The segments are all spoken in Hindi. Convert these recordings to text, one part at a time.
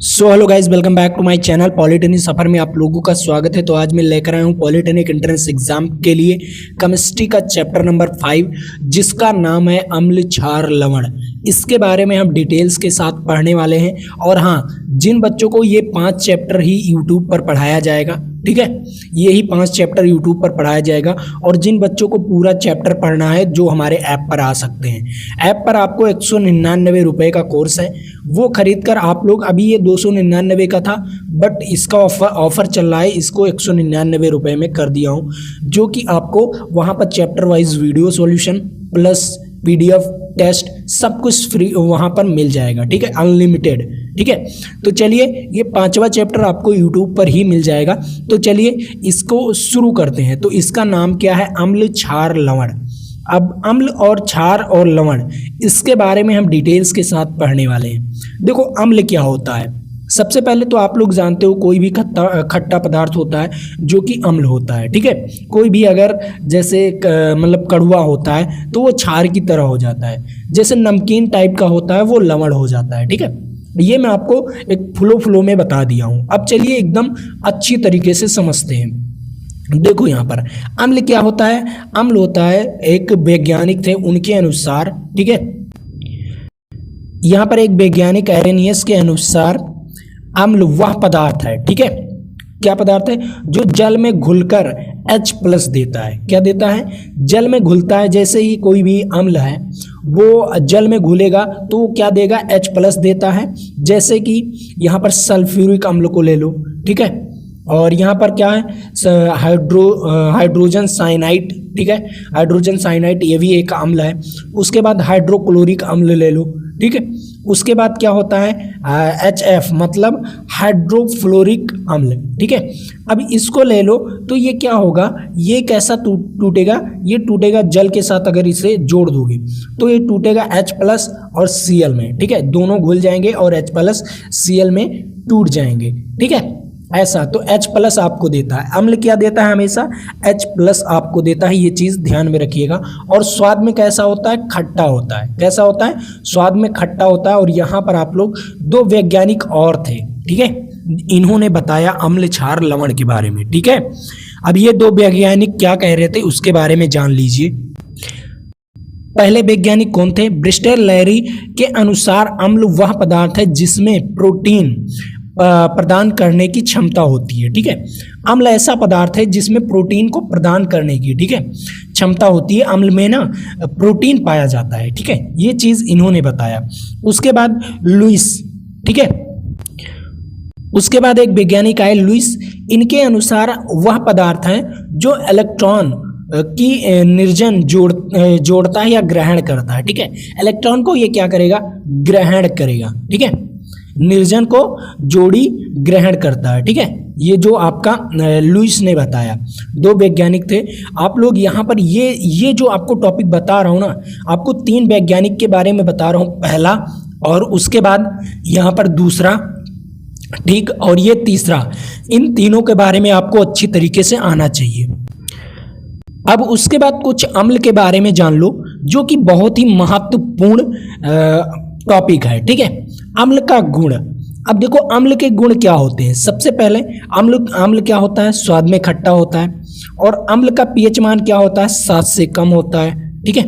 So hello guys, welcome back to my channel. Polytechnic सफर में आप लोगों का स्वागत है। तो आज मैं लेकर आया हूँ पॉलिटेक्निक एंट्रेंस एग्जाम के लिए केमिस्ट्री का चैप्टर नंबर 5 जिसका नाम है अम्ल क्षार लवण। इसके बारे में हम डिटेल्स के साथ पढ़ने वाले हैं। और हाँ, जिन बच्चों को ये 5 चैप्टर ही यूट्यूब पर पढ़ाया जाएगा, ठीक है, यही 5 चैप्टर यूट्यूब पर पढ़ाया जाएगा। और जिन बच्चों को पूरा चैप्टर पढ़ना है जो हमारे ऐप पर आ सकते हैं। ऐप पर आपको 199 रुपये का कोर्स है, वो खरीद कर आप लोग, अभी ये 299 का था बट इसका ऑफर चल रहा है, इसको 199 रुपये में कर दिया हूँ, जो कि आपको वहाँ पर chapter wise video solution plus PDF test सब कुछ फ्री वहाँ पर मिल जाएगा, ठीक है, अनलिमिटेड। ठीक है, तो चलिए ये 5वां चैप्टर आपको यूट्यूब पर ही मिल जाएगा। तो चलिए इसको शुरू करते हैं। तो इसका नाम क्या है? अम्ल क्षार लवण। अब अम्ल और क्षार और लवण, इसके बारे में हम डिटेल्स के साथ पढ़ने वाले हैं। देखो, अम्ल क्या होता है? सबसे पहले तो आप लोग जानते हो कोई भी खट्टा पदार्थ होता है जो कि अम्ल होता है, ठीक है। कोई भी अगर जैसे मतलब कड़वा होता है तो वो क्षार की तरह हो जाता है। जैसे नमकीन टाइप का होता है वो लवण हो जाता है, ठीक है। ये मैं आपको एक फ्लो में बता दिया हूँ। अब चलिए एकदम अच्छी तरीके से समझते हैं। देखो यहाँ पर अम्ल क्या होता है? अम्ल होता है, एक वैज्ञानिक थे उनके अनुसार, ठीक है, यहाँ पर एक वैज्ञानिक एरेनियस के अनुसार अम्ल वह पदार्थ है, ठीक है, क्या पदार्थ है? जो जल में घुलकर H+ देता है। क्या देता है? जल में घुलता है। जैसे ही कोई भी अम्ल है वो जल में घुलेगा तो वो क्या देगा? H+ देता है। जैसे कि यहाँ पर सल्फ्यूरिक अम्ल को ले लो, ठीक है, और यहाँ पर क्या है? हाइड्रोजन साइनाइड, ठीक है, हाइड्रोजन साइनाइड ये भी एक अम्ल है। उसके बाद हाइड्रोक्लोरिक अम्ल ले लो, ठीक है। उसके बाद क्या होता है? HF मतलब हाइड्रोफ्लोरिक अम्ल, ठीक है। अब इसको ले लो तो ये क्या होगा? ये कैसा टूटेगा? ये टूटेगा जल के साथ, अगर इसे जोड़ दोगे तो ये टूटेगा H+ और Cl में, ठीक है, दोनों घुल जाएंगे और H+ Cl में टूट जाएंगे, ठीक है। ऐसा तो H+ आपको देता है। अम्ल क्या देता है? हमेशा H+ आपको देता है, ये चीज़ ध्यान में रखिएगा। और स्वाद में कैसा होता है? खट्टा होता है। कैसा होता है? स्वाद में खट्टा होता है। और यहाँ पर आप लोग 2 वैज्ञानिक और थे, ठीक है, इन्होंने बताया अम्ल क्षार लवण के बारे में, ठीक है। अब ये 2 वैज्ञानिक क्या कह रहे थे उसके बारे में जान लीजिए। पहले वैज्ञानिक कौन थे? ब्रिस्टर लैरी के अनुसार अम्ल वह पदार्थ है जिसमें प्रोटीन प्रदान करने की क्षमता होती है, ठीक है। अम्ल ऐसा पदार्थ है जिसमें प्रोटीन को प्रदान करने की, ठीक है, क्षमता होती है। अम्ल में ना प्रोटीन पाया जाता है, ठीक है, ये चीज़ इन्होंने बताया। उसके बाद लुईस, ठीक है, उसके बाद एक वैज्ञानिक आए लुईस। इनके अनुसार वह पदार्थ है जो इलेक्ट्रॉन की निर्जन जोड़ता है या ग्रहण करता है, ठीक है। इलेक्ट्रॉन को ये क्या करेगा? ग्रहण करेगा, ठीक है, निर्जन को जोड़ी ग्रहण करता है, ठीक है। ये जो आपका लुईस ने बताया। 2 वैज्ञानिक थे। आप लोग यहाँ पर ये जो आपको टॉपिक बता रहा हूँ ना, आपको 3 वैज्ञानिक के बारे में बता रहा हूँ, पहला और उसके बाद यहाँ पर दूसरा, ठीक, और ये तीसरा। इन तीनों के बारे में आपको अच्छी तरीके से आना चाहिए। अब उसके बाद कुछ अम्ल के बारे में जान लो जो कि बहुत ही महत्वपूर्ण टॉपिक है, ठीक है। अम्ल का गुण। अब देखो अम्ल के गुण क्या होते हैं। सबसे पहले अम्ल क्या होता है? स्वाद में खट्टा होता है। और अम्ल का pH मान क्या होता है? 7 से कम होता है, ठीक है।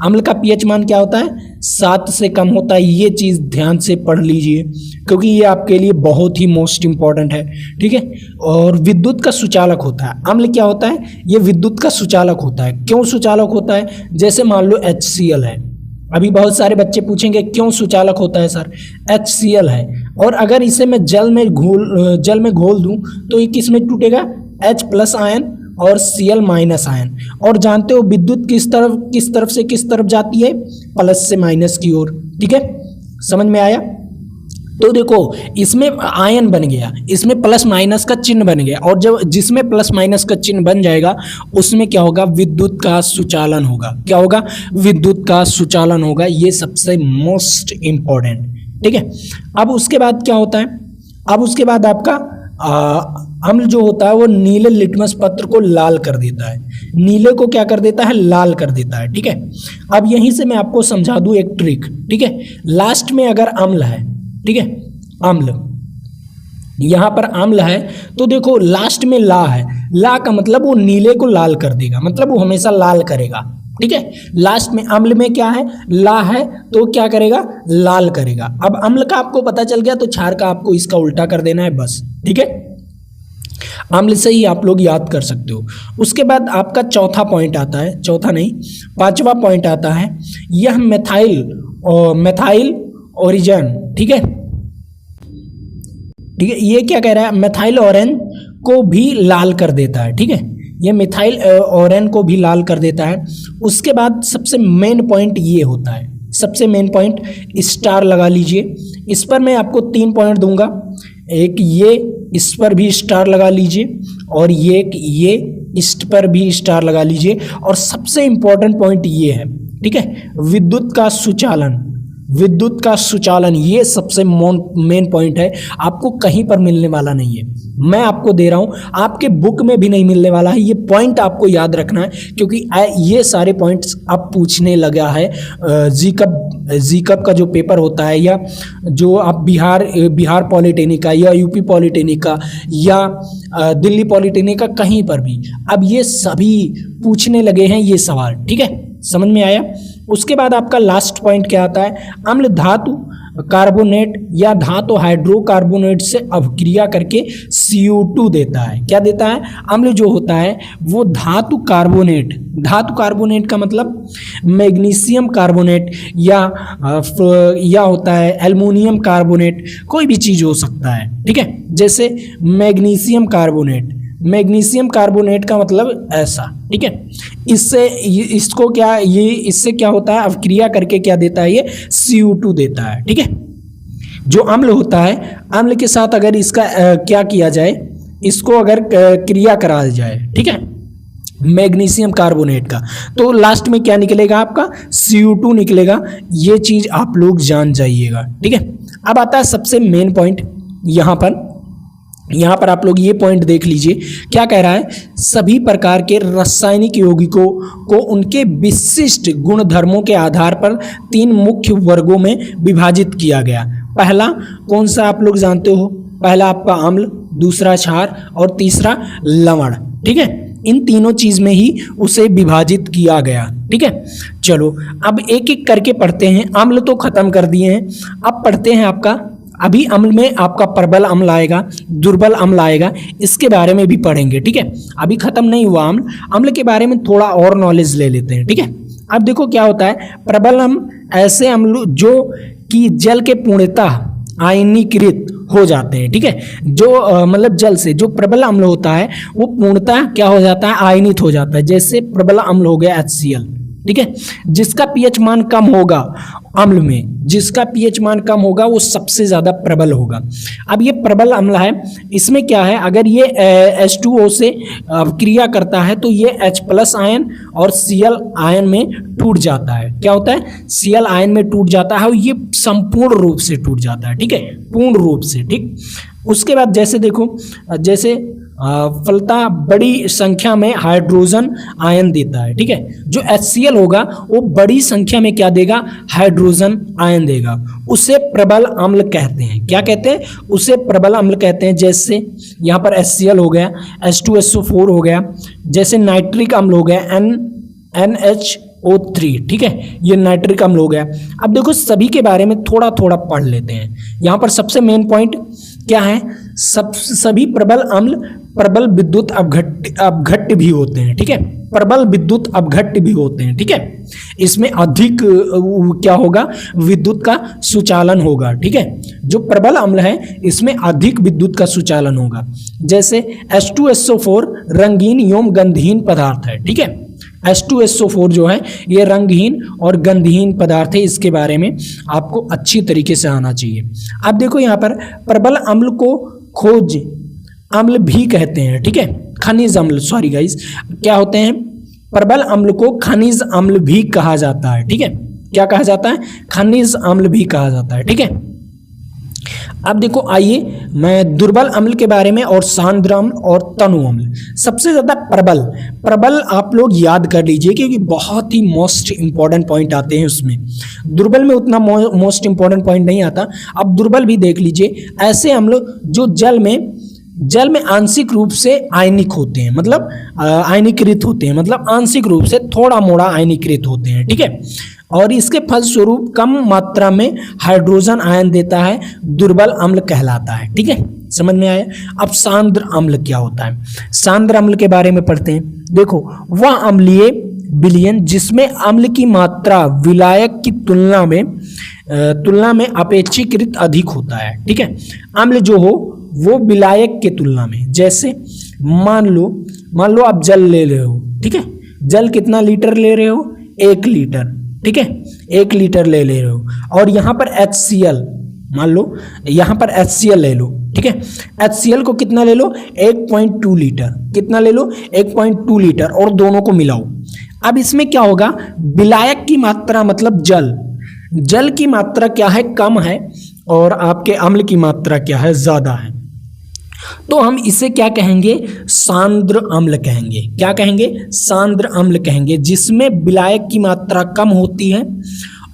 अम्ल का pH मान क्या होता है? 7 से कम होता है। ये चीज़ ध्यान से पढ़ लीजिए क्योंकि ये आपके लिए बहुत ही मोस्ट इंपॉर्टेंट है, ठीक है। और विद्युत का सुचालक होता है। अम्ल क्या होता है? ये विद्युत का सुचालक होता है। क्यों सुचालक होता है? जैसे मान लो HCl है। अभी बहुत सारे बच्चे पूछेंगे क्यों सुचालक होता है सर? HCl है, और अगर इसे मैं जल में घोल दूं तो ये किस में टूटेगा? H+ आयन और Cl- आयन। और जानते हो विद्युत किस तरफ से किस तरफ जाती है? प्लस से माइनस की ओर, ठीक है, समझ में आया? तो देखो इसमें आयन बन गया, इसमें +- का चिन्ह बन गया, और जब जिसमें +- का चिन्ह बन जाएगा उसमें क्या होगा? विद्युत का सुचालन होगा। क्या होगा? विद्युत का सुचालन होगा। ये सबसे मोस्ट इंपॉर्टेंट, ठीक है। अब उसके बाद क्या होता है? अब उसके बाद आपका अम्ल जो होता है वो नीले लिटमस पत्र को लाल कर देता है। नीले को क्या कर देता है? लाल कर देता है, ठीक है। अब यहीं से मैं आपको समझा दूं एक ट्रिक, ठीक है। लास्ट में अगर अम्ल है, ठीक है, अम्ल यहाँ पर अम्ल है तो देखो लास्ट में ला है, ला का मतलब वो नीले को लाल कर देगा, मतलब वो हमेशा लाल करेगा, ठीक है। लास्ट में अम्ल में क्या है, ला है तो क्या करेगा, लाल करेगा। अब अम्ल का आपको पता चल गया तो क्षार का आपको इसका उल्टा कर देना है बस, ठीक है। अम्ल से ही आप लोग याद कर सकते हो। उसके बाद आपका चौथा पॉइंट आता है, चौथा नहीं पांचवा पॉइंट आता है, यह मेथाइल ओरिजन, ठीक है, ठीक है। ये क्या कह रहा है, मेथाइल ऑरेंज को भी लाल कर देता है, ठीक है, ये मिथाइल ऑरेन को भी लाल कर देता है। उसके बाद सबसे मेन पॉइंट ये होता है, सबसे मेन पॉइंट स्टार लगा लीजिए। इस पर मैं आपको 3 पॉइंट दूंगा, एक ये, इस पर भी स्टार लगा लीजिए, और ये इस पर भी स्टार लगा लीजिए। और सबसे इंपॉर्टेंट पॉइंट ये है, ठीक है, विद्युत का सुचालन, विद्युत का सुचालन, ये सबसे मेन पॉइंट है, आपको कहीं पर मिलने वाला नहीं है, मैं आपको दे रहा हूं, आपके बुक में भी नहीं मिलने वाला है। ये पॉइंट आपको याद रखना है, क्योंकि ये सारे पॉइंट्स अब पूछने लगा है जीकब का जो पेपर होता है, या जो आप बिहार पॉलिटेक्निक का या यूपी पॉलिटेक्निक का या दिल्ली पॉलिटेक्निक का, कहीं पर भी अब ये सभी पूछने लगे हैं ये सवाल, ठीक है, समझ में आया। उसके बाद आपका लास्ट पॉइंट क्या आता है, अम्ल धातु कार्बोनेट या धातु हाइड्रोकार्बोनेट से अभिक्रिया करके CO2 देता है। क्या देता है, अम्ल जो होता है वो धातु कार्बोनेट का मतलब मैग्नीशियम कार्बोनेट या होता है एल्युमिनियम कार्बोनेट, कोई भी चीज़ हो सकता है, ठीक है। जैसे मैग्नीशियम कार्बोनेट का मतलब ऐसा, ठीक है। इसको क्या, ये इससे क्या होता है, अभिक्रिया करके क्या देता है, ये CO2 देता है, ठीक है। जो अम्ल होता है, अम्ल के साथ अगर इसका क्या किया जाए, इसको अगर क्रिया कराया जाए, ठीक है, मैग्नीशियम कार्बोनेट का, तो लास्ट में क्या निकलेगा, आपका CO2 निकलेगा। ये चीज आप लोग जान जाइएगा, ठीक है। अब आता है सबसे मेन पॉइंट, यहाँ पर आप लोग ये पॉइंट देख लीजिए, क्या कह रहा है, सभी प्रकार के रासायनिक यौगिकों को उनके विशिष्ट गुणधर्मों के आधार पर 3 मुख्य वर्गों में विभाजित किया गया। पहला कौन सा आप लोग जानते हो, पहला आपका अम्ल, दूसरा क्षार और तीसरा लवण, ठीक है। इन तीनों चीज में ही उसे विभाजित किया गया, ठीक है। चलो अब एक एक करके पढ़ते हैं। अम्ल तो खत्म कर दिए हैं, अब पढ़ते हैं आपका, अभी अम्ल में आपका प्रबल अम्ल आएगा, दुर्बल अम्ल आएगा, इसके बारे में भी पढ़ेंगे, ठीक है। अभी खत्म नहीं हुआ अम्ल के बारे में थोड़ा और नॉलेज ले लेते हैं, ठीक है। अब देखो क्या होता है, प्रबल अम्ल ऐसे अम्ल जो कि जल के पूर्णतः आयनीकृत हो जाते हैं, ठीक है। जो मतलब जल से जो प्रबल अम्ल होता है वो पूर्णतः क्या हो जाता है, आयनित हो जाता है। जैसे प्रबल अम्ल हो गया HCl, ठीक है। जिसका pH मान कम होगा, अम्ल में जिसका pH मान कम होगा वो सबसे ज्यादा प्रबल होगा। अब ये प्रबल अम्ल है, इसमें क्या है, अगर ये H2O से क्रिया करता है तो ये H+ आयन और Cl आयन में टूट जाता है। क्या होता है, Cl आयन में टूट जाता है, और ये संपूर्ण रूप से टूट जाता है, ठीक है, पूर्ण रूप से, ठीक। उसके बाद जैसे देखो, जैसे फलता बड़ी संख्या में हाइड्रोजन आयन देता है, ठीक है। जो HCl होगा वो बड़ी संख्या में क्या देगा, हाइड्रोजन आयन देगा, उसे प्रबल अम्ल कहते हैं। क्या कहते हैं, उसे प्रबल अम्ल कहते हैं। जैसे यहाँ पर HCl हो गया, H2SO4 हो गया, जैसे नाइट्रिक अम्ल हो गया NHO3, ठीक है, ये नाइट्रिक अम्ल हो गया। अब देखो सभी के बारे में थोड़ा थोड़ा पढ़ लेते हैं। यहाँ पर सबसे मेन पॉइंट क्या है, सभी प्रबल अम्ल प्रबल विद्युत अपघट्य भी होते हैं, ठीक है, प्रबल विद्युत अपघट्य भी होते हैं, ठीक है। इसमें अधिक क्या होगा, विद्युत का सुचालन होगा, ठीक है। जो प्रबल अम्ल है इसमें अधिक विद्युत का सुचालन होगा। जैसे H2SO4 रंगीन एवं गंधहीन पदार्थ है, ठीक है। H2SO4 जो है ये रंगहीन और गंधहीन पदार्थ है, इसके बारे में आपको अच्छी तरीके से आना चाहिए। अब देखो यहाँ पर प्रबल अम्ल को खोज अम्ल भी कहते हैं, ठीक है, खनिज अम्ल, सॉरी गाइस, क्या होते हैं, प्रबल अम्ल को खनिज अम्ल भी कहा जाता है, ठीक है। क्या कहा जाता है, खनिज अम्ल भी कहा जाता है, ठीक है। अब देखो आइए मैं दुर्बल अम्ल के बारे में और सांद्र अम्ल और तनु अम्ल। सबसे ज़्यादा प्रबल, प्रबल आप लोग याद कर लीजिए क्योंकि बहुत ही मोस्ट इंपॉर्टेंट पॉइंट आते हैं उसमें। दुर्बल में उतना मोस्ट इंपॉर्टेंट पॉइंट नहीं आता। अब दुर्बल भी देख लीजिए, ऐसे अम्ल जो जल में आंशिक रूप से आयनिक होते हैं, मतलब आयनीकृत होते हैं, मतलब आंशिक रूप से थोड़ा मोड़ा आयनीकृत होते हैं, ठीक है। और इसके फलस्वरूप कम मात्रा में हाइड्रोजन आयन देता है, दुर्बल अम्ल कहलाता है, ठीक है। समझ में आया। अब सांद्र अम्ल क्या होता है? सांद्र अम्ल के बारे में पढ़ते हैं। देखो, वह अम्लीय विलयन जिसमें अम्ल की मात्रा विलायक की तुलना में अपेक्षाकृत अधिक होता है, ठीक है। अम्ल जो हो वो विलायक के तुलना में, जैसे मान लो आप जल ले रहे हो, ठीक है। जल कितना लीटर ले रहे हो? 1 लीटर, ठीक है। 1 लीटर ले रहे हो और यहाँ पर HCl, मान लो यहाँ पर HCl ले लो, ठीक है। HCl को कितना ले लो? 1.2 लीटर। कितना ले लो? 1.2 लीटर और दोनों को मिलाओ। अब इसमें क्या होगा? विलायक की मात्रा मतलब जल की मात्रा क्या है? कम है, और आपके अम्ल की मात्रा क्या है? ज़्यादा है। तो हम इसे क्या कहेंगे? सांद्र अम्ल कहेंगे। क्या कहेंगे? सांद्र अम्ल कहेंगे। जिसमें विलायक की मात्रा कम होती है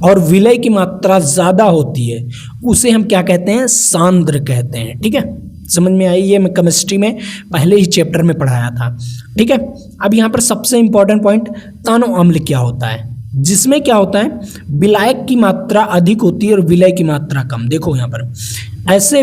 और विलय की मात्रा ज़्यादा होती है, उसे हम क्या कहते हैं? सांद्र कहते हैं, ठीक है। समझ में आई? ये मैं केमिस्ट्री में पहले ही चैप्टर में पढ़ाया था, ठीक है। अब यहाँ पर सबसे इंपॉर्टेंट पॉइंट, तनु अम्ल क्या होता है? जिसमें क्या होता है? विलायक की मात्रा अधिक होती है और विलय की मात्रा कम। देखो यहाँ पर ऐसे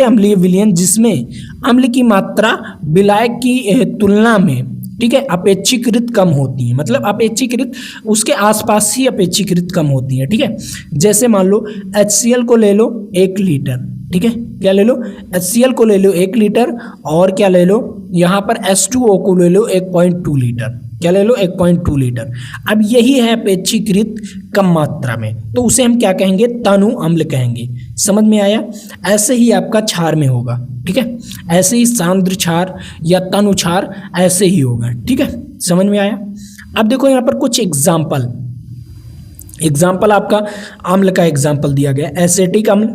अम्लीय विलयन जिसमें अम्ल की मात्रा विलायक की तुलना में, ठीक है, अपेक्षाकृत कम होती है, मतलब अपेक्षाकृत उसके आसपास ही अपेक्षाकृत कम होती है, ठीक है। जैसे मान लो HCl को ले लो 1 लीटर, ठीक है। क्या ले लो? HCl को ले लो 1 लीटर और क्या ले लो? यहाँ पर H2O को ले लो 1.2 लीटर। क्या ले लो? 1.2 लीटर। अब यही है अपेक्षाकृत कम मात्रा में, तो उसे हम क्या कहेंगे? तनु अम्ल कहेंगे। समझ में आया? ऐसे ही आपका क्षार में होगा, ठीक है। ऐसे ही सांद्र क्षार या तनु क्षार ऐसे ही होगा, ठीक है। समझ में आया? अब देखो यहाँ पर कुछ एग्जाम्पल आपका अम्ल का एग्जाम्पल दिया गया। एसिटिक अम्ल,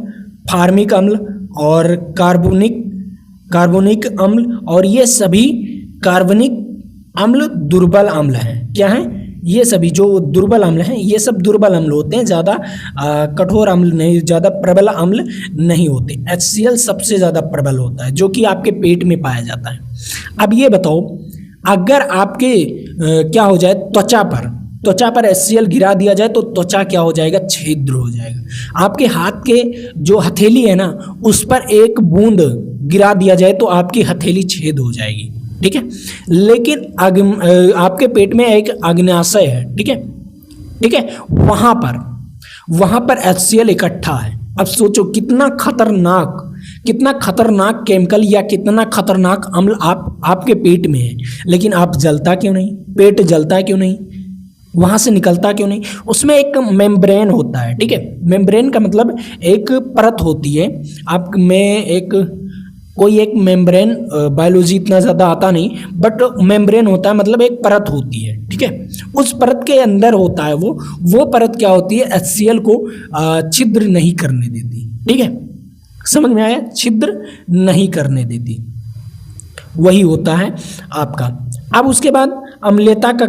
फार्मिक अम्ल और कार्बोनिक अम्ल, और ये सभी कार्बनिक अम्ल दुर्बल अम्ल हैं। क्या हैं? ये सभी जो दुर्बल अम्ल हैं, ये सब दुर्बल अम्ल होते हैं, ज़्यादा कठोर अम्ल नहीं, ज़्यादा प्रबल अम्ल नहीं होते। HCl सबसे ज़्यादा प्रबल होता है, जो कि आपके पेट में पाया जाता है। अब ये बताओ, अगर आपके क्या हो जाए, त्वचा पर HCl गिरा दिया जाए तो त्वचा क्या हो जाएगा? छिद्र हो जाएगा। आपके हाथ के जो हथेली है ना, उस पर एक बूंद गिरा दिया जाए तो आपकी हथेली छेद हो जाएगी, ठीक है। लेकिन आपके पेट में एक अग्न्याशय है, ठीक है, वहां पर HCl इकट्ठा है। अब सोचो कितना खतरनाक केमिकल या कितना खतरनाक अम्ल आपके पेट में है, लेकिन आप जलता क्यों नहीं? पेट जलता क्यों नहीं? वहां से निकलता क्यों नहीं? उसमें एक मेम्ब्रेन होता है, ठीक है। मेम्ब्रेन का मतलब एक परत होती है। आप में कोई एक मेम्ब्रेन, बायोलॉजी इतना ज़्यादा आता नहीं, बट मेम्ब्रेन होता है, मतलब एक परत होती है, ठीक है। उस परत के अंदर होता है वो परत क्या होती है? HCl को छिद्र नहीं करने देती, ठीक है। समझ में आया? छिद्र नहीं करने देती, वही होता है आपका। अब उसके बाद अम्लता का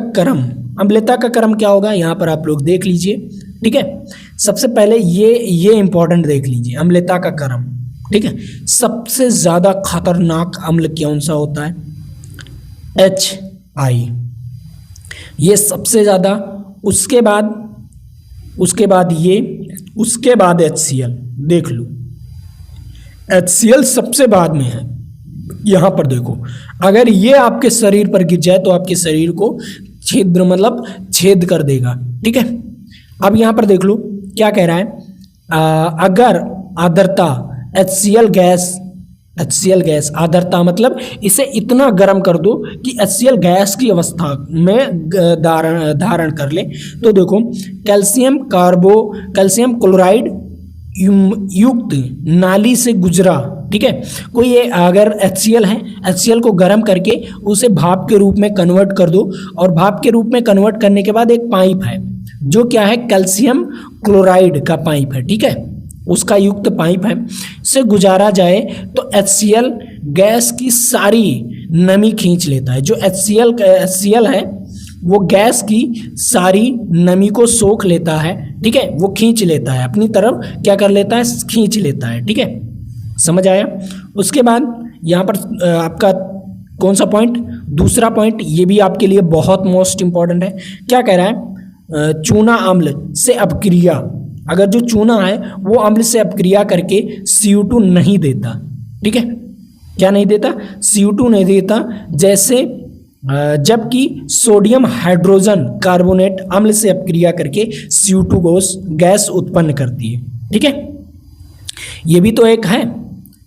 क्रम क्या होगा? यहाँ पर आप लोग देख लीजिए, ठीक है। सबसे पहले ये इंपॉर्टेंट देख लीजिए, अम्लता का क्रम, ठीक है। सबसे ज़्यादा खतरनाक अम्ल कौन सा होता है? HI, ये सबसे ज़्यादा। उसके बाद HCl। देख लो, HCl सबसे बाद में है। यहाँ पर देखो, अगर ये आपके शरीर पर गिर जाए तो आपके शरीर को छेद कर देगा, ठीक है। अब यहाँ पर देख लो क्या कह रहा है, अगर आर्द्रता HCl गैस आर्द्रता मतलब इसे इतना गर्म कर दो कि HCl गैस की अवस्था में धारण कर ले, तो देखो कैल्शियम क्लोराइड युक्त नाली से गुजरा, ठीक है। कोई ये अगर HCl है, HCl को गर्म करके उसे भाप के रूप में कन्वर्ट कर दो, और भाप के रूप में कन्वर्ट करने के बाद एक पाइप है जो क्या है? कैल्शियम क्लोराइड का पाइप है, ठीक है। उसका युक्त पाइप है, से गुजारा जाए तो HCl गैस की सारी नमी खींच लेता है। जो HCl है वो गैस की सारी नमी को सोख लेता है, ठीक है, वो खींच लेता है अपनी तरफ, क्या कर लेता है, खींच लेता है, ठीक है, समझ आया। उसके बाद यहाँ पर आपका कौन सा पॉइंट, दूसरा पॉइंट, ये भी आपके लिए बहुत मोस्ट इंपॉर्टेंट है। क्या कह रहा है, चूना अम्ल से अपक्रिया, अगर जो चूना है वो अम्ल से अपक्रिया करके CO2 नहीं देता, ठीक है, क्या नहीं देता, CO2 नहीं देता, जैसे जबकि सोडियम हाइड्रोजन कार्बोनेट अम्ल से अपक्रिया करके CO2 गैस उत्पन्न करती है, ठीक है। ये भी तो एक है,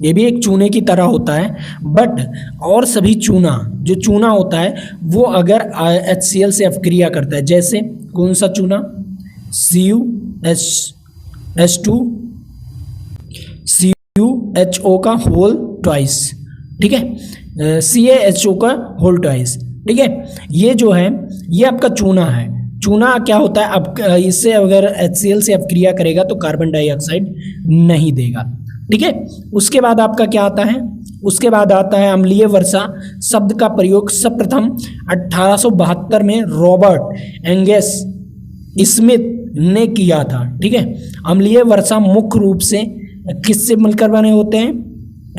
ये भी एक चूने की तरह होता है, बट और सभी चूना, जो चूना होता है वो अगर HCl से अपक्रिया करता है, जैसे कौन सा चूना, CuHO का होल ट्वाइस, ठीक है, CaHO का होल ट्वाइस, ठीक है। ये जो है ये आपका चूना है। चूना क्या होता है, अब इससे अगर HCl से अपक्रिया करेगा तो कार्बन डाइऑक्साइड नहीं देगा, ठीक है। उसके बाद आपका क्या आता है, उसके बाद आता है अम्लीय वर्षा शब्द का प्रयोग सर्वप्रथम 1872 में रॉबर्ट एंगस स्मिथ ने किया था, ठीक है। अम्लीय वर्षा मुख्य रूप से किससे मिलकर बने होते हैं,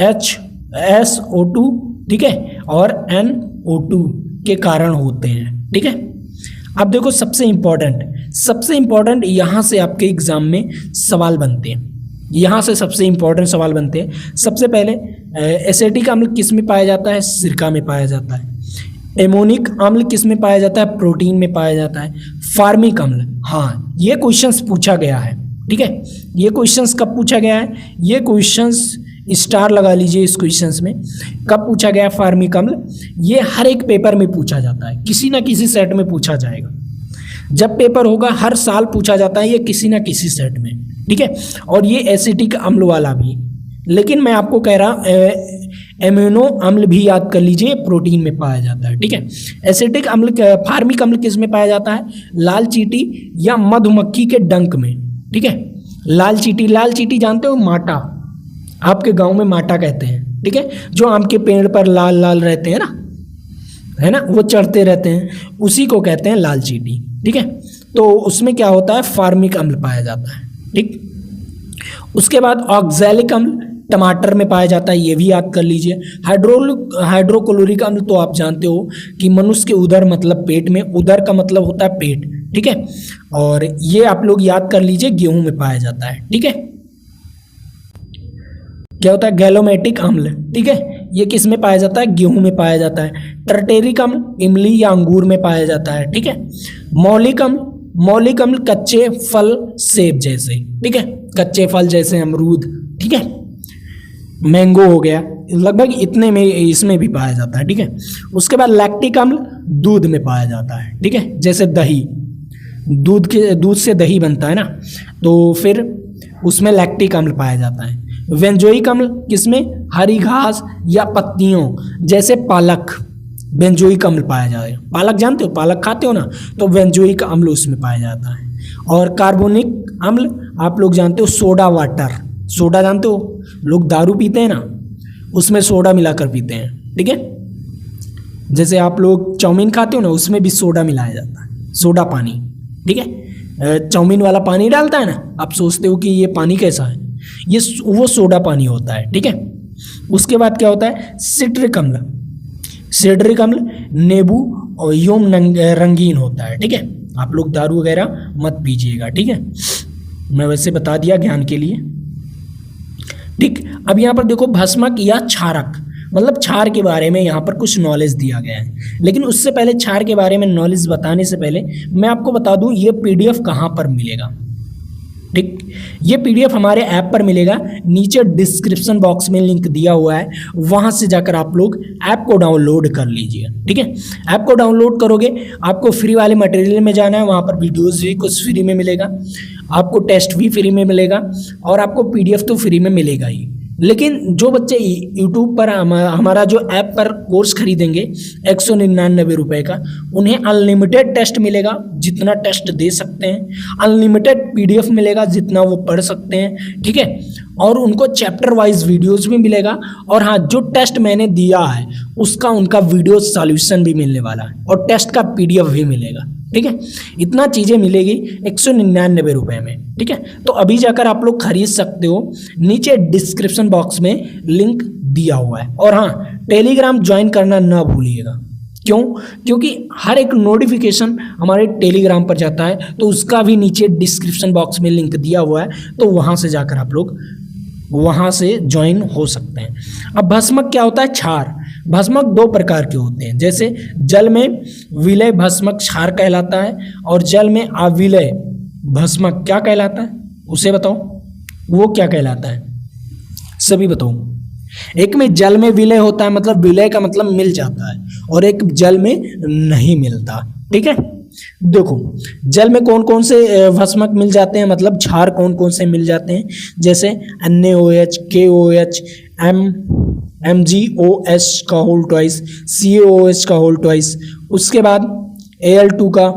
HSO2, ठीक है, और NO2 के कारण होते हैं, ठीक है। अब देखो सबसे इंपॉर्टेंट यहाँ से आपके एग्जाम में सवाल बनते हैं, यहाँ से सबसे इंपॉर्टेंट सवाल बनते हैं। सबसे पहले एसिटिक अम्ल किस में पाया जाता है, सिरका में पाया जाता है। एमोनिक अम्ल किस में पाया जाता है, प्रोटीन में पाया जाता है। फार्मिक अम्ल, हाँ ये क्वेश्चंस पूछा गया है, ठीक है। ये क्वेश्चंस कब पूछा गया है, ये क्वेश्चंस स्टार लगा लीजिए इस क्वेश्चंस में, कब पूछा गया है फार्मिक अम्ल, ये हर एक पेपर में पूछा जाता है, किसी ना किसी सेट में पूछा जाएगा। जब पेपर होगा हर साल पूछा जाता है ये किसी ना किसी सेट में, ठीक है। और ये एसिटिक अम्ल वाला भी, लेकिन मैं आपको कह रहा एमिनो अम्ल भी याद कर लीजिए, प्रोटीन में पाया जाता है, ठीक है। एसिटिक अम्ल, फार्मिक अम्ल किस में पाया जाता है, लाल चींटी या मधुमक्खी के डंक में, ठीक है। लाल चींटी जानते हो, माटा, आपके गांव में माटा कहते हैं, ठीक है, जो आम के पेड़ पर लाल लाल रहते हैं ना, है ना, वो चढ़ते रहते हैं, उसी को कहते हैं लाल चींटी, ठीक है। तो उसमें क्या होता है, फार्मिक अम्ल पाया जाता है, ठीक। उसके बाद ऑक्सैलिक अम्ल टमाटर में पाया जाता है, ये भी याद कर लीजिए। हाइड्रोक्लोरिक अम्ल तो आप जानते हो कि मनुष्य के उदर मतलब पेट में, उदर का मतलब होता है पेट, ठीक है, और ये आप लोग याद कर लीजिए, गेहूं में पाया जाता है, ठीक है। क्या होता है, गैलोमेटिक अम्ल, ठीक है, ये किस में पाया जाता है, गेहूं में पाया जाता है। टर्टेरिक अम्ल इमली या अंगूर में पाया जाता है, ठीक है। मौलिक अम्ल कच्चे फल सेब जैसे, ठीक है, कच्चे फल जैसे अमरूद, ठीक है, मैंगो हो गया, लगभग इतने में इसमें भी पाया जाता है, ठीक है। उसके बाद लैक्टिक अम्ल दूध में पाया जाता है, ठीक है, जैसे दही, दूध से दही बनता है ना, तो फिर उसमें लैक्टिक अम्ल पाया जाता है। बेंजोइक अम्ल किसमें, हरी घास या पत्तियों जैसे पालक, बेंजोइक अम्ल पाया जाता है। पालक जानते हो, पालक खाते हो ना, तो बेंजोइक अम्ल उसमें पाया जाता है। और कार्बोनिक अम्ल आप लोग जानते हो, सोडा वाटर, सोडा जानते हो, लोग दारू पीते हैं ना, उसमें सोडा मिलाकर पीते हैं, ठीक है। जैसे आप लोग चाउमीन खाते हो ना, उसमें भी सोडा मिलाया जाता है, सोडा पानी, ठीक है। चाउमीन वाला पानी डालता है ना, आप सोचते हो कि ये पानी कैसा है, ये वो सोडा पानी होता है, ठीक है। उसके बाद क्या होता है, सिट्रिक अम्ल नींबू और योम रंगीन होता है, ठीक है। आप लोग दारू वगैरह मत पीजिएगा, ठीक है, मैं वैसे बता दिया ज्ञान के लिए, ठीक। अब यहाँ पर देखो भस्मक या क्षारक, मतलब क्षार के बारे में यहाँ पर कुछ नॉलेज दिया गया है, लेकिन उससे पहले क्षार के बारे में नॉलेज बताने से पहले मैं आपको बता दूँ ये PDF कहाँ पर मिलेगा, ठीक। ये PDF हमारे ऐप पर मिलेगा, नीचे डिस्क्रिप्शन बॉक्स में लिंक दिया हुआ है, वहाँ से जाकर आप लोग ऐप को डाउनलोड कर लीजिए, ठीक है। ऐप को डाउनलोड करोगे, आपको फ्री वाले मटेरियल में जाना है, वहाँ पर वीडियोज़ भी कुछ फ्री में मिलेगा, आपको टेस्ट भी फ्री में मिलेगा, और आपको PDF तो फ्री में मिलेगा ही, लेकिन जो बच्चे यूट्यूब पर हमारा जो ऐप पर कोर्स खरीदेंगे 199 रुपये का, उन्हें अनलिमिटेड टेस्ट मिलेगा, जितना टेस्ट दे सकते हैं, अनलिमिटेड PDF मिलेगा, जितना वो पढ़ सकते हैं, ठीक है। और उनको चैप्टर वाइज वीडियोस भी मिलेगा, और हाँ, जो टेस्ट मैंने दिया है उसका उनका वीडियो सॉल्यूशन भी मिलने वाला है, और टेस्ट का PDF भी मिलेगा, ठीक है। इतना चीज़ें मिलेगी 199 रुपये में, ठीक है। तो अभी जाकर आप लोग खरीद सकते हो, नीचे डिस्क्रिप्शन बॉक्स में लिंक दिया हुआ है। और हाँ, टेलीग्राम ज्वाइन करना ना भूलिएगा। क्यों? क्योंकि हर एक नोटिफिकेशन हमारे टेलीग्राम पर जाता है, तो उसका भी नीचे डिस्क्रिप्शन बॉक्स में लिंक दिया हुआ है, तो वहाँ से जाकर आप लोग वहाँ से ज्वाइन हो सकते हैं। अब भस्मक क्या होता है? क्षार। भस्मक दो प्रकार के होते हैं, जैसे जल में विलय भस्मक क्षार कहलाता है, और जल में अविलय भस्मक क्या कहलाता है, उसे बताओ, वो क्या कहलाता है, सभी बताओ। एक में जल में विलय होता है, मतलब विलय का मतलब मिल जाता है, और एक जल में नहीं मिलता, ठीक है। देखो, जल में कौन कौन से भस्मक मिल जाते हैं, मतलब क्षार कौन कौन से मिल जाते हैं, जैसे NaOH, KOH, MgOH का होल ट्वाइस, CaOH का होल ट्वाइस, उसके बाद Al2 का,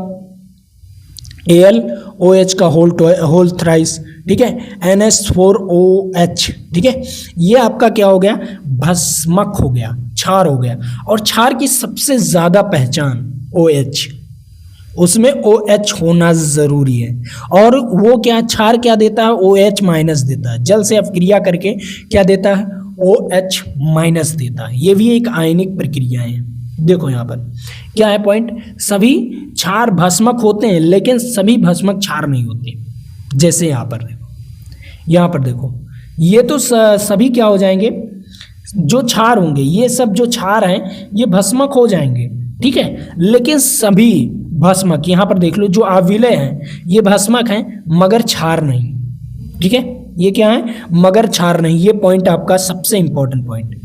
AlOH का होल थ्राइस, ठीक है, NH4OH, ठीक है। ये आपका क्या हो गया? भस्मक हो गया, क्षार हो गया। और क्षार की सबसे ज़्यादा पहचान OH, उसमें OH होना ज़रूरी है। और वो क्या, क्षार क्या देता है? OH माइनस देता है, जल से अपक्रिया करके क्या देता है? OH माइनस देता है। ये भी एक आयनिक प्रक्रिया है। देखो यहाँ पर क्या है पॉइंट, सभी क्षार भस्मक होते हैं, लेकिन सभी भस्मक क्षार नहीं होते। जैसे यहाँ पर देखो, ये तो सभी क्या हो जाएंगे, जो क्षार होंगे, ये सब जो क्षार हैं ये भस्मक हो जाएंगे, ठीक है। लेकिन सभी भस्मक, यहाँ पर देख लो, जो अविलय हैं ये भस्मक हैं मगर क्षार नहीं, ठीक है। ये क्या है? मगर क्षार नहीं। ये पॉइंट आपका सबसे इंपॉर्टेंट पॉइंट,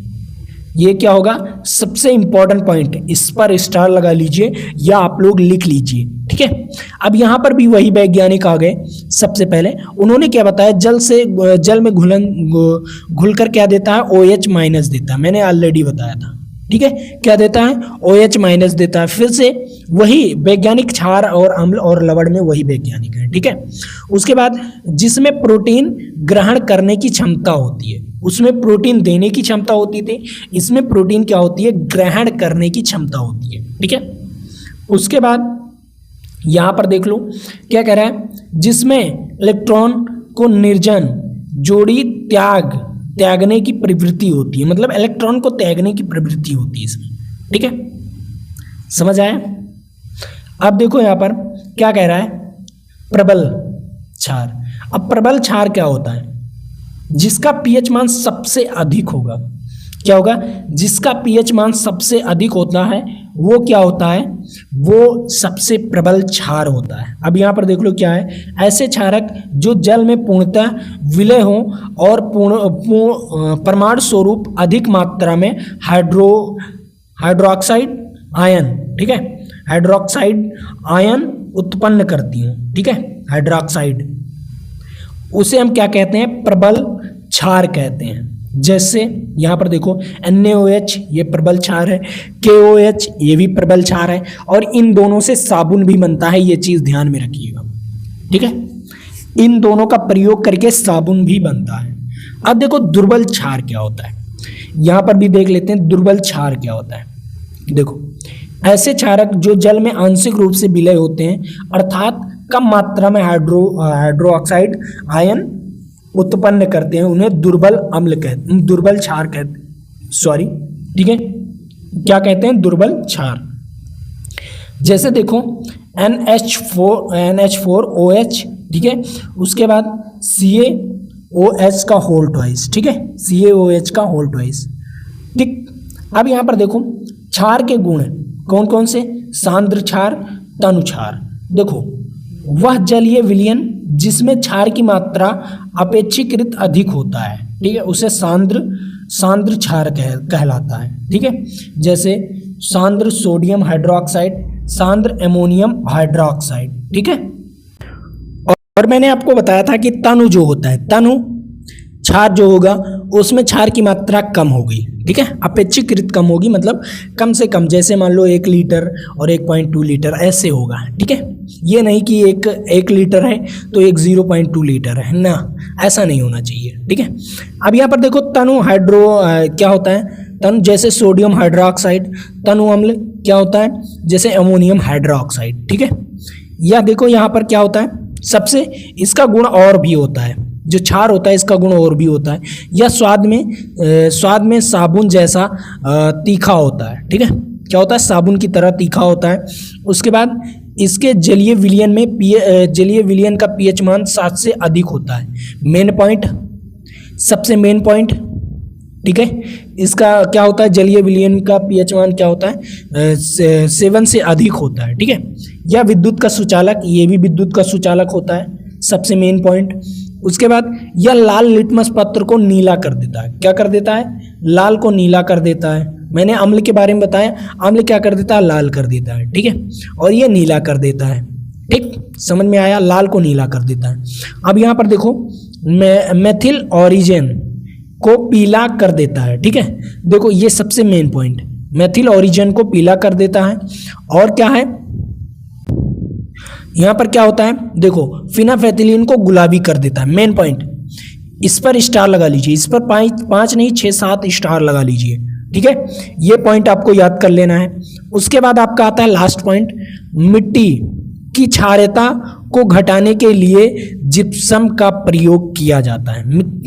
ये क्या होगा? सबसे इंपॉर्टेंट पॉइंट, इस पर स्टार लगा लीजिए या आप लोग लिख लीजिए, ठीक है। अब यहाँ पर भी वही वैज्ञानिक आ गए। सबसे पहले उन्होंने क्या बताया, जल में घुलकर क्या देता है? OH माइनस देता है। मैंने ऑलरेडी बताया था, ठीक है। क्या देता है? OH माइनस देता है। फिर से वही वैज्ञानिक, क्षार और अम्ल और लवण में वही वैज्ञानिक है, ठीक है। उसके बाद जिसमें प्रोटीन ग्रहण करने की क्षमता होती है, उसमें प्रोटीन देने की क्षमता होती थी, इसमें प्रोटीन क्या होती है? ग्रहण करने की क्षमता होती है, ठीक है। उसके बाद यहाँ पर देख लो क्या कह रहा है, जिसमें इलेक्ट्रॉन को निर्जन जोड़ी त्यागने की प्रवृत्ति होती है, मतलब इलेक्ट्रॉन को त्यागने की प्रवृत्ति होती है इसमें, ठीक है। समझ आया? अब देखो यहाँ पर क्या कह रहा है, प्रबल क्षार। अब प्रबल क्षार क्या होता है? जिसका pH मान सबसे अधिक होगा। क्या होगा? जिसका pH मान सबसे अधिक होता है वो क्या होता है? वो सबसे प्रबल क्षार होता है। अब यहाँ पर देख लो क्या है, ऐसे क्षारक जो जल में पूर्णतः विलय हो और परमाणु स्वरूप अधिक मात्रा में हाइड्रोक्साइड आयन, ठीक है, हाइड्रोक्साइड आयन उत्पन्न करती हूँ, ठीक है, हाइड्रोक्साइड, उसे हम क्या कहते हैं? प्रबल क्षार कहते हैं। जैसे यहाँ पर देखो NaOH, ये प्रबल क्षार है, KOH, ये भी प्रबल क्षार है, और इन दोनों से साबुन भी बनता है, ये चीज़ ध्यान में रखिएगा, ठीक है। इन दोनों का प्रयोग करके साबुन भी बनता है। अब देखो दुर्बल क्षार क्या होता है, यहाँ पर भी देख लेते हैं दुर्बल क्षार क्या होता है। देखो, ऐसे क्षारक जो जल में आंशिक रूप से विलय होते हैं, अर्थात कम मात्रा में हाइड्रोक्साइड आयन उत्पन्न करते हैं, उन्हें दुर्बल क्षार कहते हैं, सॉरी, ठीक है। क्या कहते हैं? दुर्बल क्षार। जैसे देखो NH4OH, ठीक है, उसके बाद CaOH का होल ट्वाइस, ठीक है, CaOH का होल ट्वाइस, ठीक। अब यहाँ पर देखो क्षार के गुण कौन कौन से? सांद्र क्षार, तनु क्षार। देखो, वह जलीय विलयन जिसमें क्षार की मात्रा अपेक्षाकृत अधिक होता है, ठीक है, उसे सांद्र क्षार कहलाता है, ठीक है। जैसे सांद्र सोडियम हाइड्रोक्साइड, सांद्र एमोनियम हाइड्रोक्साइड, ठीक है। और मैंने आपको बताया था कि तनु जो होता है, तनु क्षार जो होगा उसमें क्षार की मात्रा कम होगी, ठीक है, अपेक्षाकृत कम होगी, मतलब कम से कम, जैसे मान लो 1 लीटर और 1.2 लीटर ऐसे होगा, ठीक है। ये नहीं कि एक लीटर है तो एक 0.2 लीटर है ना, ऐसा नहीं होना चाहिए, ठीक है। अब यहाँ पर देखो तनु हाइड्रो क्या होता है, तनु जैसे सोडियम हाइड्रोक्साइड, तनु अम्ल क्या होता है जैसे अमोनियम हाइड्रोक्साइड, ठीक है। या देखो यहाँ पर क्या होता है, सबसे इसका गुण और भी होता है, जो क्षार होता है इसका गुण और भी होता है, या स्वाद में साबुन जैसा तीखा होता है, ठीक है, क्या होता है साबुन की तरह तीखा होता है। उसके बाद इसके जलीय विलयन का पीएच मान 7 से अधिक होता है, मेन पॉइंट, सबसे मेन पॉइंट, ठीक है। इसका क्या होता है, जलीय विलयन का पीएच मान क्या होता है 7 से अधिक होता है, ठीक है। या विद्युत का सुचालक, ये भी विद्युत का सुचालक होता है, सबसे मेन पॉइंट। उसके बाद यह लाल लिटमस पत्र को नीला कर देता है, क्या कर देता है, लाल को नीला कर देता है। मैंने अम्ल के बारे में बताया, अम्ल क्या कर देता है, लाल कर देता है, ठीक है, और ये नीला कर देता है, ठीक, समझ में आया, लाल को नीला कर देता है। अब यहाँ पर देखो मेथिल ऑरिजिन को पीला कर देता है, ठीक है, देखो ये सबसे मेन पॉइंट, मेथिल ऑरिजिन को पीला कर देता है। और क्या है यहाँ पर क्या होता है, देखो फिनाफेथिलीन को गुलाबी कर देता है, मेन पॉइंट, इस पर स्टार लगा लीजिए, इस पर 5 नहीं 6-7 स्टार लगा लीजिए, ठीक है, ये पॉइंट आपको याद कर लेना है। उसके बाद आपका आता है लास्ट पॉइंट, मिट्टी की क्षारता को घटाने के लिए जिप्सम का प्रयोग किया जाता है,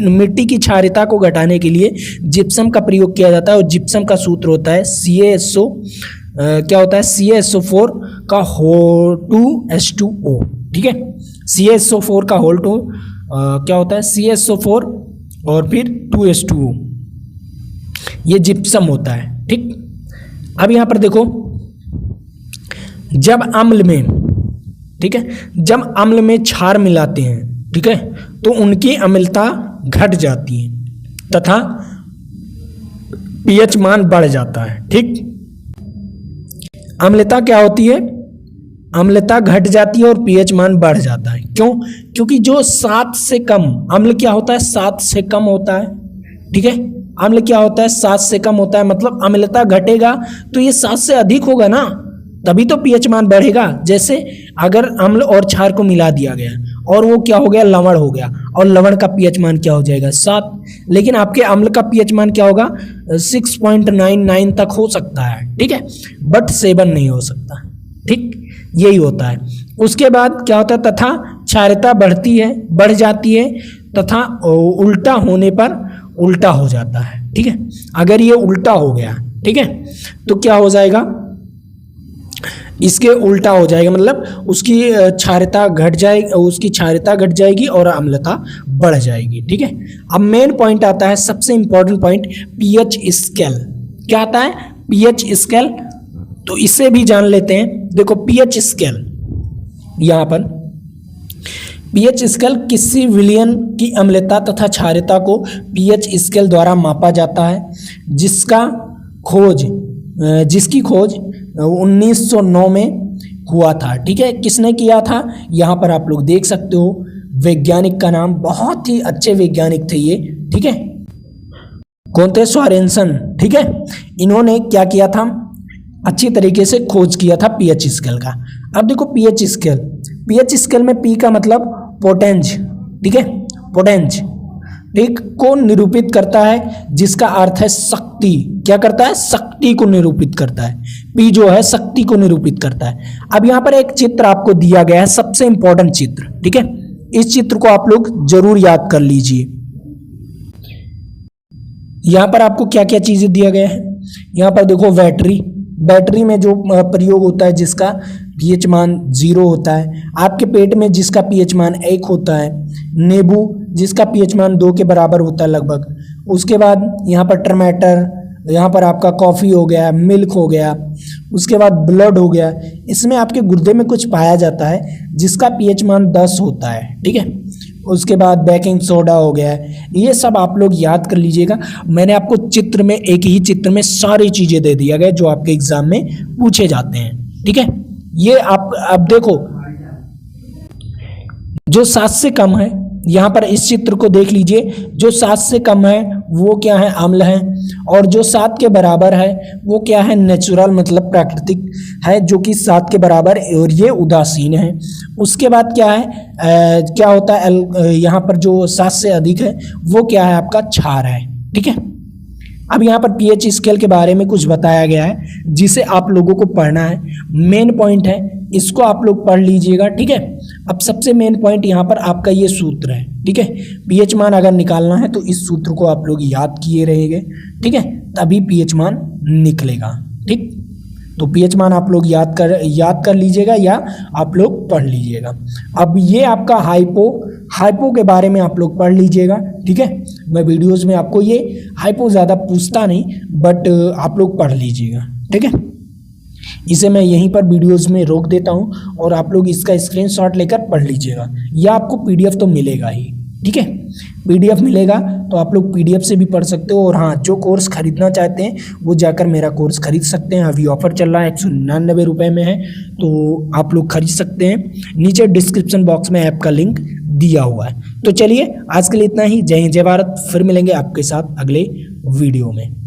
मिट्टी की क्षारता को घटाने के लिए जिप्सम का प्रयोग किया जाता है, और जिप्सम का सूत्र होता है CaSO, क्या होता है CaSO4 का होल 2H2O, ठीक है, CaSO4 का होल 2 क्या होता है CaSO4 और फिर 2H2O, ये जिप्सम होता है, ठीक। अब यहाँ पर देखो जब अम्ल में, ठीक है, जब अम्ल में क्षार मिलाते हैं, ठीक है, तो उनकी अम्लता घट जाती है तथा पीएच मान बढ़ जाता है, ठीक। अम्लता क्या होती है, अम्लता घट जाती है और पीएच मान बढ़ जाता है, क्यों, क्योंकि जो 7 से कम, अम्ल क्या होता है 7 से कम होता है, ठीक है, अम्ल क्या होता है 7 से कम होता है, मतलब अम्लता घटेगा तो ये 7 से अधिक होगा ना, तभी तो पीएच मान बढ़ेगा। जैसे अगर अम्ल और क्षार को मिला दिया गया और वो क्या हो गया, लवण हो गया, और लवण का पीएच मान क्या हो जाएगा 7, लेकिन आपके अम्ल का पीएच मान क्या होगा 6.99 तक हो सकता है, ठीक है, बट 7 नहीं हो सकता, ठीक, यही होता है। उसके बाद क्या होता है, तथा क्षारता बढ़ जाती है तथा उल्टा होने पर उल्टा हो जाता है, ठीक है, अगर ये उल्टा हो गया, ठीक है, तो क्या हो जाएगा, इसके उल्टा हो जाएगा, मतलब उसकी क्षारता घट जाएगी और अम्लता बढ़ जाएगी, ठीक है। अब मेन पॉइंट आता है, सबसे इंपॉर्टेंट पॉइंट, पीएच स्केल, क्या आता है पीएच स्केल, तो इसे भी जान लेते हैं। देखो पीएच स्केल, यहाँ पर पीएच स्केल किसी विलयन की अम्लता तथा क्षारता को पीएच स्केल द्वारा मापा जाता है, जिसकी खोज 1909 में हुआ था, ठीक है, किसने किया था, यहाँ पर आप लोग देख सकते हो, वैज्ञानिक का नाम, बहुत ही अच्छे वैज्ञानिक थे ये, ठीक है, कौन थे, सोरेनसन, ठीक है, इन्होंने क्या किया था, अच्छी तरीके से खोज किया था पीएच स्केल का। अब देखो पीएच स्केल में पी का मतलब पोटेंज, ठीक है, पोटेंज, ठीक, को निरूपित करता है, जिसका अर्थ है शक्ति, क्या करता है, शक्ति को निरूपित करता है, पी जो है शक्ति को निरूपित करता है। अब यहाँ पर एक चित्र आपको दिया गया है, सबसे इंपॉर्टेंट चित्र, ठीक है, इस चित्र को आप लोग जरूर याद कर लीजिए। यहाँ पर आपको क्या क्या चीजें दिया गया है, यहाँ पर देखो बैटरी में जो प्रयोग होता है जिसका पीएच मान 0 होता है, आपके पेट में जिसका पीएच मान 1 होता है, नींबू जिसका पीएच मान 2 के बराबर होता है लगभग, उसके बाद यहाँ पर टमाटर, यहाँ पर आपका कॉफ़ी हो गया, मिल्क हो गया, उसके बाद ब्लड हो गया, इसमें आपके गुर्दे में कुछ पाया जाता है जिसका पीएच मान 10 होता है, ठीक है, उसके बाद बेकिंग सोडा हो गया, ये सब आप लोग याद कर लीजिएगा। मैंने आपको चित्र में, एक ही चित्र में सारी चीज़ें दे दिया गया जो आपके एग्जाम में पूछे जाते हैं, ठीक है। ये आप अब देखो जो 7 से कम है यहाँ पर इस चित्र को देख लीजिए, जो 7 से कम है वो क्या है, अम्ल है, और जो 7 के बराबर है वो क्या है, नेचुरल मतलब प्राकृतिक है, जो कि 7 के बराबर, और ये उदासीन है। उसके बाद क्या है, क्या होता है, यहाँ पर जो 7 से अधिक है वो क्या है, आपका क्षार है। ठीक है, अब यहाँ पर पीएच स्केल के बारे में कुछ बताया गया है जिसे आप लोगों को पढ़ना है, मेन पॉइंट है, इसको आप लोग पढ़ लीजिएगा। ठीक है, अब सबसे मेन पॉइंट यहाँ पर आपका ये सूत्र है। ठीक है, पीएच मान अगर निकालना है तो इस सूत्र को आप लोग याद किए रहेंगे। ठीक है, तभी पीएच मान निकलेगा। ठीक, तो पीएच मान आप लोग याद कर लीजिएगा या आप लोग पढ़ लीजिएगा। अब ये आपका हाइपो के बारे में आप लोग पढ़ लीजिएगा। ठीक है, मैं वीडियोस में आपको ये हाइपो ज़्यादा पूछता नहीं, बट आप लोग पढ़ लीजिएगा। ठीक है, इसे मैं यहीं पर वीडियोस में रोक देता हूँ और आप लोग इसका स्क्रीनशॉट लेकर पढ़ लीजिएगा, या आपको पीडीएफ तो मिलेगा ही। ठीक है, पीडीएफ मिलेगा तो आप लोग पीडीएफ से भी पढ़ सकते हो, और हाँ, जो कोर्स खरीदना चाहते हैं वो जाकर मेरा कोर्स खरीद सकते हैं। अभी ऑफर चल रहा है, 199 रुपये में है, तो आप लोग खरीद सकते हैं। नीचे डिस्क्रिप्शन बॉक्स में ऐप का लिंक दिया हुआ है। तो चलिए, आज के लिए इतना ही। जय हिंद, जय भारत। फिर मिलेंगे आपके साथ अगले वीडियो में।